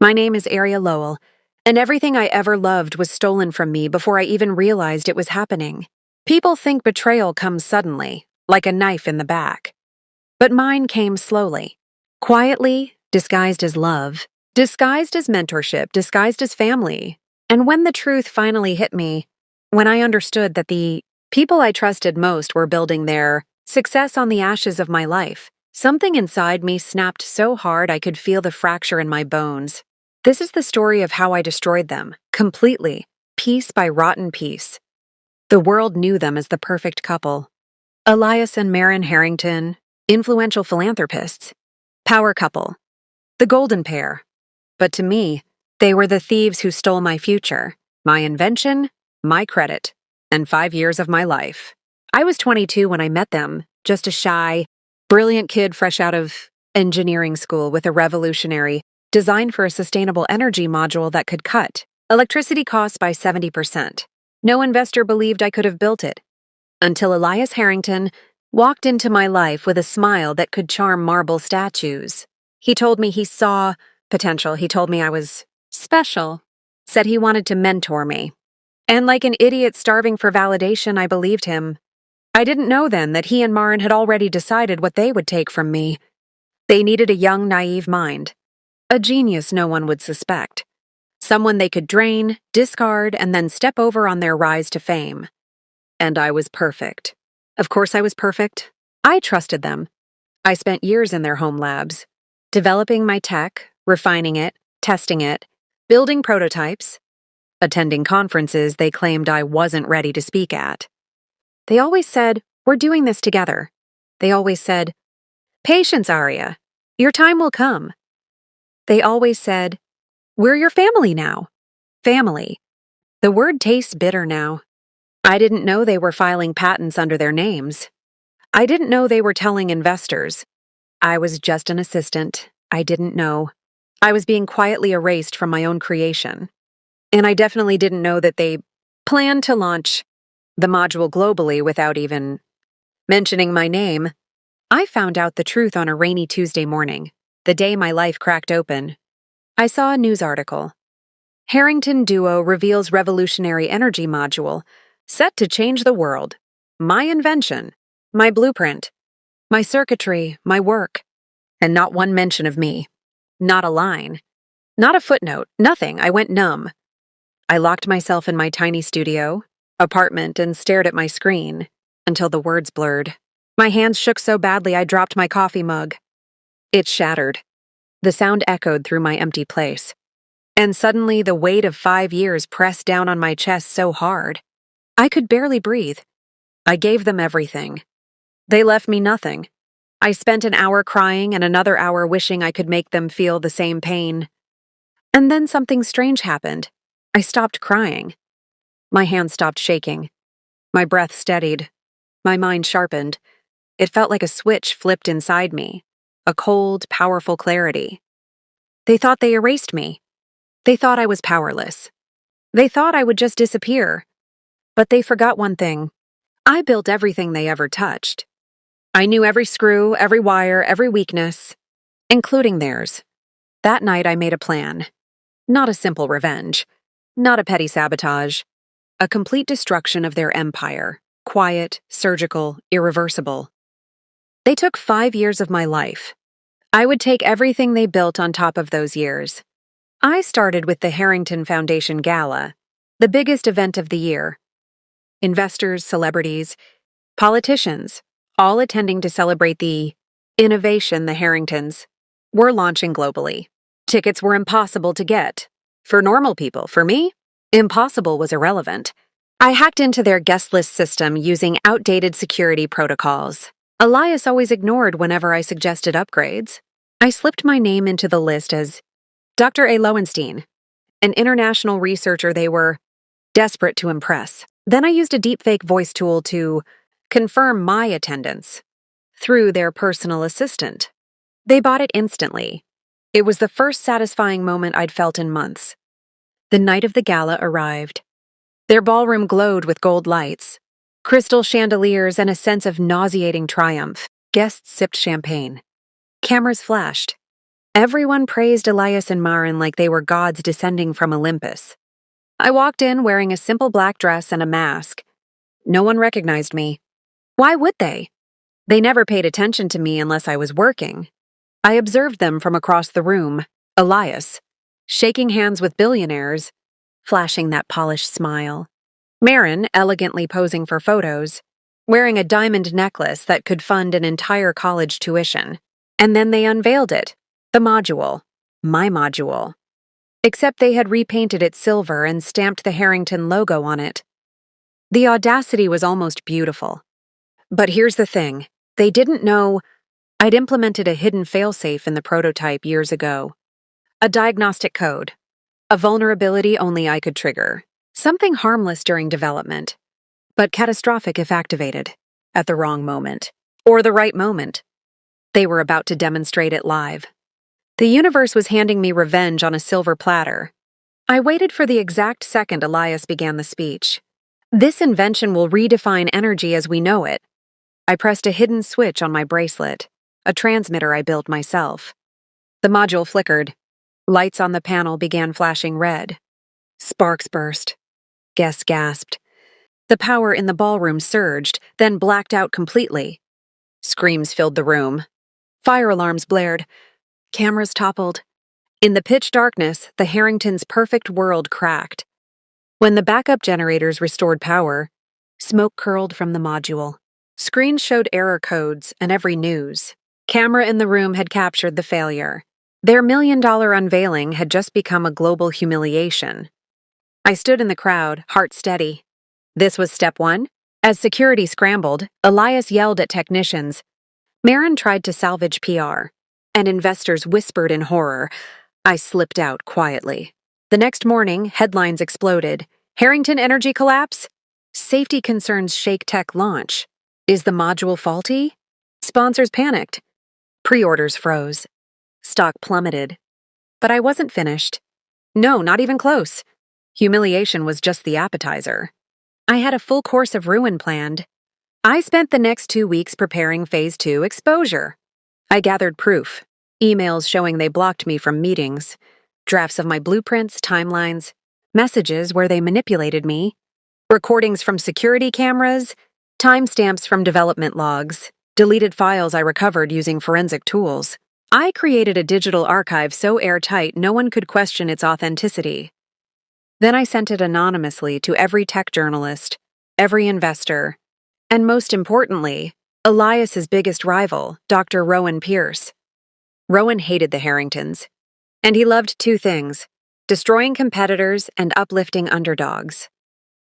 My name is Aria Lowell, and everything I ever loved was stolen from me before I even realized it was happening. People think betrayal comes suddenly, like a knife in the back. But mine came slowly, quietly, disguised as love, disguised as mentorship, disguised as family. And when the truth finally hit me, when I understood that the people I trusted most were building their success on the ashes of my life, something inside me snapped so hard I could feel the fracture in my bones. This is the story of how I destroyed them, completely, piece by rotten piece. The world knew them as the perfect couple. Elias and Marin Harrington, influential philanthropists. Power couple. The golden pair. But to me, they were the thieves who stole my future, my invention, my credit, and 5 years of my life. I was 22 when I met them, just a shy, brilliant kid fresh out of engineering school with a revolutionary design for a sustainable energy module that could cut electricity costs by 70%. No investor believed I could have built it, until Elias Harrington walked into my life with a smile that could charm marble statues. He told me he saw potential. He told me I was special, said he wanted to mentor me. And like an idiot starving for validation, I believed him. I didn't know then that he and Marin had already decided what they would take from me. They needed a young, naive mind. A genius no one would suspect. Someone they could drain, discard, and then step over on their rise to fame. And I was perfect. Of course I was perfect. I trusted them. I spent years in their home labs, developing my tech, refining it, testing it, building prototypes, attending conferences they claimed I wasn't ready to speak at. They always said, "We're doing this together." They always said, "Patience, Aria. Your time will come." They always said, "We're your family now." Family. The word tastes bitter now. I didn't know they were filing patents under their names. I didn't know they were telling investors. I was just an assistant. I didn't know. I was being quietly erased from my own creation. And I definitely didn't know that they planned to launch the module globally without even mentioning my name. I found out the truth on a rainy Tuesday morning, the day my life cracked open. I saw a news article. Harrington duo reveals revolutionary energy module set to change the world. My invention, my blueprint, my circuitry, my work. And not one mention of me. Not a line. Not a footnote. Nothing. I went numb. I locked myself in my tiny apartment and stared at my screen until the words blurred. My hands shook so badly I dropped my coffee mug. It shattered. The sound echoed through my empty place. And suddenly the weight of 5 years pressed down on my chest so hard, I could barely breathe. I gave them everything. They left me nothing. I spent an hour crying and another hour wishing I could make them feel the same pain. And then something strange happened. I stopped crying. My hands stopped shaking. My breath steadied. My mind sharpened. It felt like a switch flipped inside me. A cold, powerful clarity. They thought they erased me. They thought I was powerless. They thought I would just disappear. But they forgot one thing. I built everything they ever touched. I knew every screw, every wire, every weakness, including theirs. That night I made a plan. Not a simple revenge. Not a petty sabotage. A complete destruction of their empire. Quiet, surgical, irreversible. They took 5 years of my life. I would take everything they built on top of those years. I started with the Harrington Foundation Gala, the biggest event of the year. Investors, celebrities, politicians, all attending to celebrate the innovation the Harringtons were launching globally. Tickets were impossible to get. For normal people, for me, impossible was irrelevant. I hacked into their guest list system using outdated security protocols. Elias always ignored whenever I suggested upgrades. I slipped my name into the list as Dr. A. Lowenstein, an international researcher they were desperate to impress. Then I used a deepfake voice tool to confirm my attendance through their personal assistant. They bought it instantly. It was the first satisfying moment I'd felt in months. The night of the gala arrived. Their ballroom glowed with gold lights, crystal chandeliers, and a sense of nauseating triumph. Guests sipped champagne. Cameras flashed. Everyone praised Elias and Maren like they were gods descending from Olympus. I walked in wearing a simple black dress and a mask. No one recognized me. Why would they? They never paid attention to me unless I was working. I observed them from across the room, Elias, shaking hands with billionaires, flashing that polished smile. Maren elegantly posing for photos, wearing a diamond necklace that could fund an entire college tuition. And then they unveiled it, the module, my module. Except they had repainted it silver and stamped the Harrington logo on it. The audacity was almost beautiful. But here's the thing, they didn't know I'd implemented a hidden failsafe in the prototype years ago. A diagnostic code, a vulnerability only I could trigger. Something harmless during development, but catastrophic if activated, at the wrong moment, or the right moment. They were about to demonstrate it live. The universe was handing me revenge on a silver platter. I waited for the exact second Elias began the speech. This invention will redefine energy as we know it. I pressed a hidden switch on my bracelet, a transmitter I built myself. The module flickered. Lights on the panel began flashing red. Sparks burst. Guests gasped. The power in the ballroom surged, then blacked out completely. Screams filled the room. Fire alarms blared. Cameras toppled. In the pitch darkness, the Harringtons' perfect world cracked. When the backup generators restored power, smoke curled from the module. Screens showed error codes and every news. Camera in the room had captured the failure. Their million-dollar unveiling had just become a global humiliation. I stood in the crowd, heart steady. This was step one. As security scrambled, Elias yelled at technicians. Maren tried to salvage PR, and investors whispered in horror. I slipped out quietly. The next morning, headlines exploded. Harrington energy collapse? Safety concerns shake tech launch. Is the module faulty? Sponsors panicked. Pre-orders froze. Stock plummeted. But I wasn't finished. No, not even close. Humiliation was just the appetizer. I had a full course of ruin planned. I spent the next 2 weeks preparing Phase 2 exposure. I gathered proof, emails showing they blocked me from meetings, drafts of my blueprints, timelines, messages where they manipulated me, recordings from security cameras, timestamps from development logs, deleted files I recovered using forensic tools. I created a digital archive so airtight no one could question its authenticity. Then I sent it anonymously to every tech journalist, every investor, and most importantly, Elias's biggest rival, Dr. Rowan Pierce. Rowan hated the Harringtons, and he loved two things: destroying competitors and uplifting underdogs.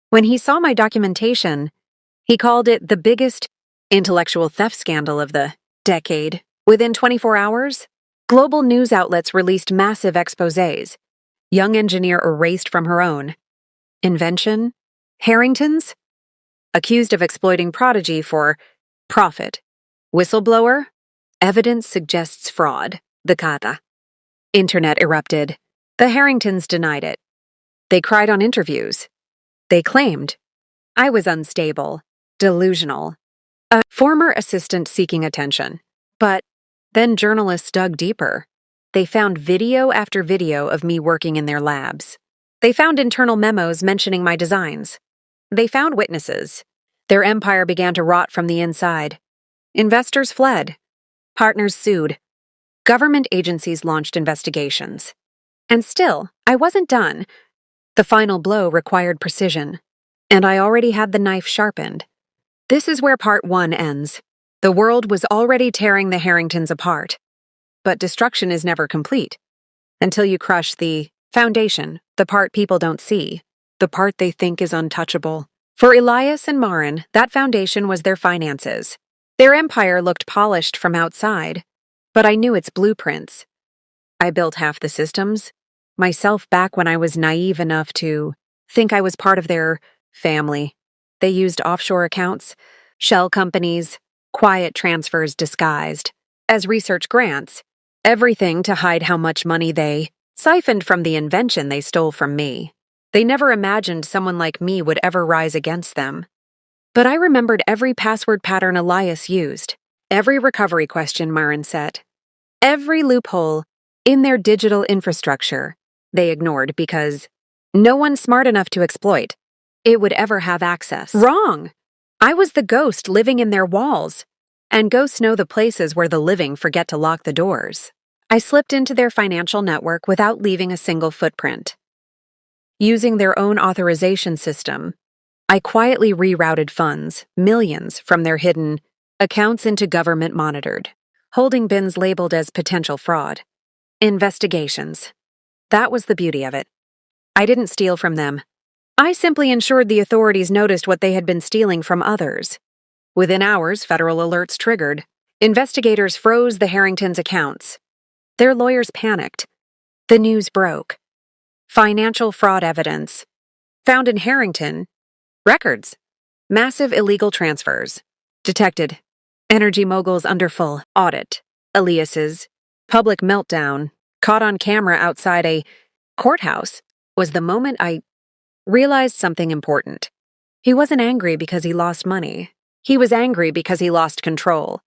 When he saw my documentation, he called it the biggest intellectual theft scandal of the decade. Within 24 hours, global news outlets released massive exposés. Young engineer erased from her own. Invention? Harringtons? Accused of exploiting prodigy for profit. Whistleblower? Evidence suggests fraud. The kata. Internet erupted. The Harringtons denied it. They cried on interviews. They claimed I was unstable, delusional, a former assistant seeking attention. But then journalists dug deeper. They found video after video of me working in their labs. They found internal memos mentioning my designs. They found witnesses. Their empire began to rot from the inside. Investors fled. Partners sued. Government agencies launched investigations. And still, I wasn't done. The final blow required precision, and I already had the knife sharpened. This is where part 1 ends. The world was already tearing the Harringtons apart. But destruction is never complete until you crush the foundation, the part people don't see, the part they think is untouchable. For Elias and Maren, that foundation was their finances. Their empire looked polished from outside, but I knew its blueprints. I built half the systems, myself back when I was naive enough to think I was part of their family. They used offshore accounts, shell companies, quiet transfers disguised as research grants. Everything to hide how much money they siphoned from the invention they stole from me. They never imagined someone like me would ever rise against them. But I remembered every password pattern Elias used, every recovery question Maren set, every loophole in their digital infrastructure they ignored because no one smart enough to exploit it would ever have access. Wrong! I was the ghost living in their walls, and ghosts know the places where the living forget to lock the doors. I slipped into their financial network without leaving a single footprint. Using their own authorization system, I quietly rerouted funds, millions, from their hidden accounts into government-monitored holding bins labeled as potential fraud. Investigations. That was the beauty of it. I didn't steal from them. I simply ensured the authorities noticed what they had been stealing from others. Within hours, federal alerts triggered. Investigators froze the Harringtons' accounts. Their lawyers panicked. The news broke. Financial fraud evidence. Found in Harrington. Records. Massive illegal transfers. Detected. Energy moguls under full audit. Aliases. Public meltdown. Caught on camera outside a courthouse was the moment I realized something important. He wasn't angry because he lost money. He was angry because he lost control.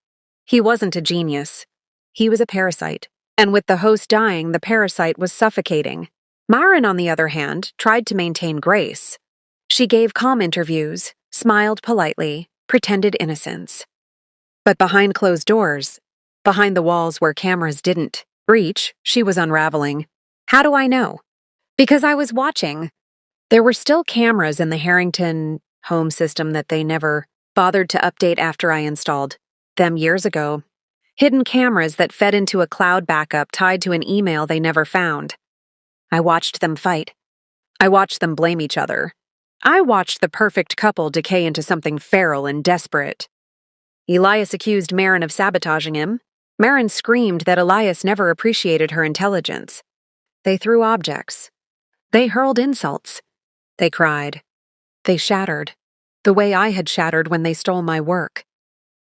He wasn't a genius. He was a parasite. And with the host dying, the parasite was suffocating. Myron, on the other hand, tried to maintain grace. She gave calm interviews, smiled politely, pretended innocence. But behind closed doors, behind the walls where cameras didn't reach, she was unraveling. How do I know? Because I was watching. There were still cameras in the Harrington home system that they never bothered to update after I installed them years ago. Hidden cameras that fed into a cloud backup tied to an email they never found. I watched them fight. I watched them blame each other. I watched the perfect couple decay into something feral and desperate. Elias accused Marin of sabotaging him. Marin screamed that Elias never appreciated her intelligence. They threw objects. They hurled insults. They cried. They shattered, the way I had shattered when they stole my work.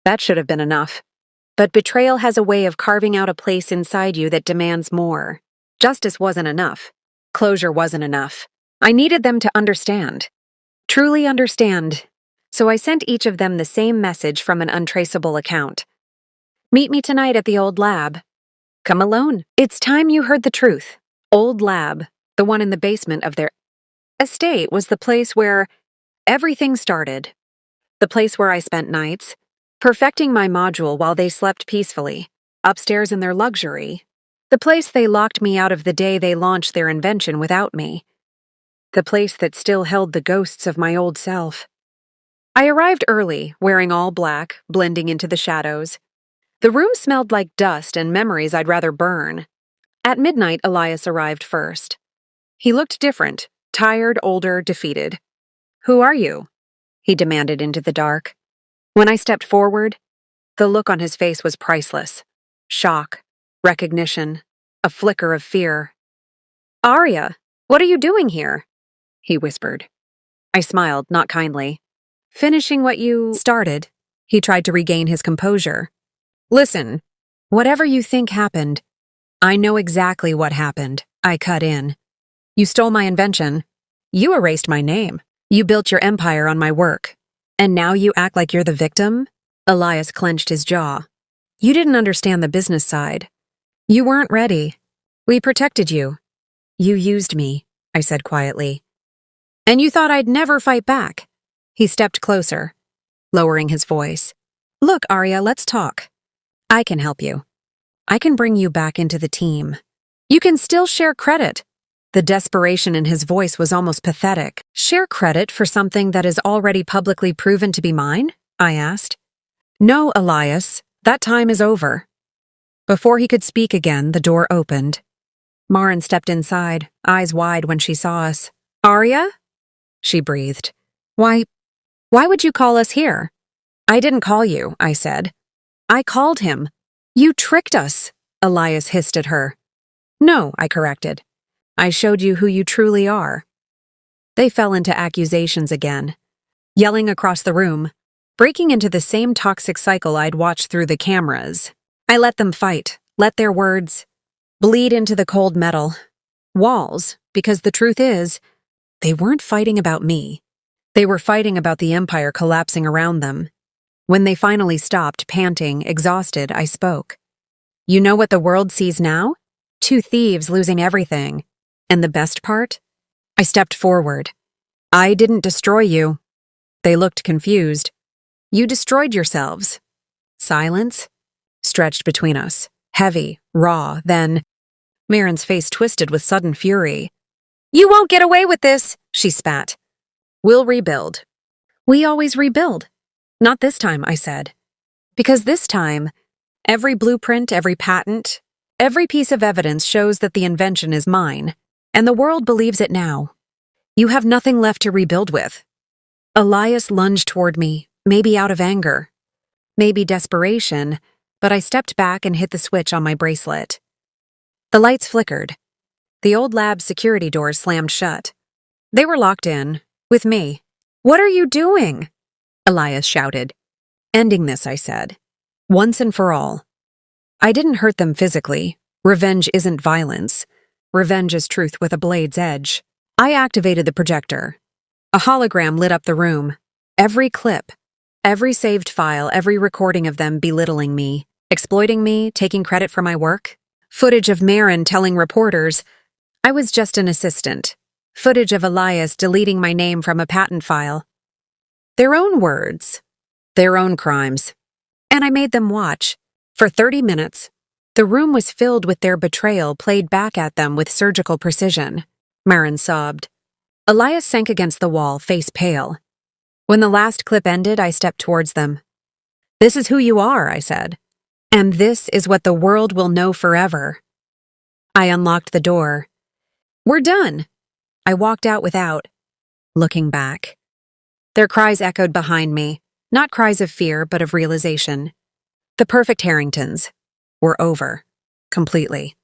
That should have been enough. But betrayal has a way of carving out a place inside you that demands more. Justice wasn't enough. Closure wasn't enough. I needed them to understand. Truly understand. So I sent each of them the same message from an untraceable account. Meet me tonight at the old lab. Come alone. It's time you heard the truth. Old lab, the one in the basement of their estate, was the place where everything started. The place where I spent nights, perfecting my module while they slept peacefully, upstairs in their luxury. The place they locked me out of the day they launched their invention without me. The place that still held the ghosts of my old self. I arrived early, wearing all black, blending into the shadows. The room smelled like dust and memories I'd rather burn. At midnight, Elias arrived first. He looked different, tired, older, defeated. "Who are you?" he demanded into the dark. When I stepped forward, the look on his face was priceless. Shock, recognition, a flicker of fear. "Aria, what are you doing here?" he whispered. I smiled, not kindly. "Finishing what you started." He tried to regain his composure. "Listen, whatever you think happened, I know exactly what happened," I cut in. "You stole my invention. You erased my name. You built your empire on my work. And now you act like you're the victim?" Elias clenched his jaw. "You didn't understand the business side. You weren't ready. We protected you. You used me," I said quietly. "And you thought I'd never fight back." He stepped closer, lowering his voice. "Look, Aria, let's talk. I can help you. I can bring you back into the team. You can still share credit." The desperation in his voice was almost pathetic. "Share credit for something that is already publicly proven to be mine?" I asked. "No, Elias, that time is over." Before he could speak again, the door opened. Marin stepped inside, eyes wide when she saw us. "Aria?" she breathed. Why would you call us here?" "I didn't call you," I said. "I called him." "You tricked us," Elias hissed at her. "No," I corrected. "I showed you who you truly are." They fell into accusations again, yelling across the room, breaking into the same toxic cycle I'd watched through the cameras. I let them fight, let their words bleed into the cold metal walls, because the truth is, they weren't fighting about me. They were fighting about the empire collapsing around them. When they finally stopped, panting, exhausted, I spoke. "You know what the world sees now? Two thieves losing everything. And the best part? I stepped forward. I didn't destroy you. They looked confused. You destroyed yourselves. Silence stretched between us, heavy, raw, then Marin's face twisted with sudden fury. You won't get away with this, she spat. We'll rebuild. We always rebuild. Not this time, I said. Because this time, every blueprint, every patent, every piece of evidence shows that the invention is mine, and the world believes it now. You have nothing left to rebuild with. Elias lunged toward me, maybe out of anger, maybe desperation, but I stepped back and hit the switch on my bracelet. The lights flickered. The old lab's security doors slammed shut. They were locked in, with me. What are you doing? Elias shouted. Ending this, I said. Once and for all. I didn't hurt them physically. Revenge isn't violence. Revenge is truth with a blade's edge. I activated the projector. A hologram lit up the room. Every clip, every saved file, every recording of them belittling me, exploiting me, taking credit for my work. Footage of Marin telling reporters I was just an assistant. Footage of Elias deleting my name from a patent file. Their own words. Their own crimes. And I made them watch. For 30 minutes, the room was filled with their betrayal played back at them with surgical precision. Marin sobbed. Elias sank against the wall, face pale. When the last clip ended, I stepped towards them. This is who you are, I said. And this is what the world will know forever. I unlocked the door. We're done. I walked out without looking back. Their cries echoed behind me, not cries of fear, but of realization. The perfect Harringtons were over, completely.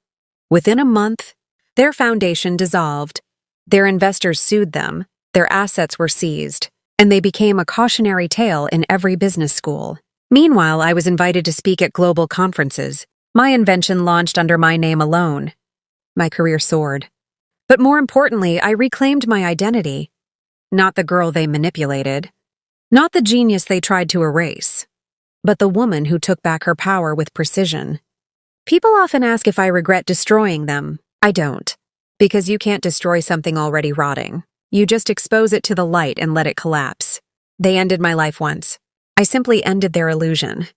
Within a month, their foundation dissolved. Their investors sued them, their assets were seized, and they became a cautionary tale in every business school. Meanwhile, I was invited to speak at global conferences. My invention launched under my name alone. My career soared. But more importantly, I reclaimed my identity. Not the girl they manipulated. Not the genius they tried to erase. But the woman who took back her power with precision. People often ask if I regret destroying them. I don't. Because you can't destroy something already rotting. You just expose it to the light and let it collapse. They ended my life once. I simply ended their illusion.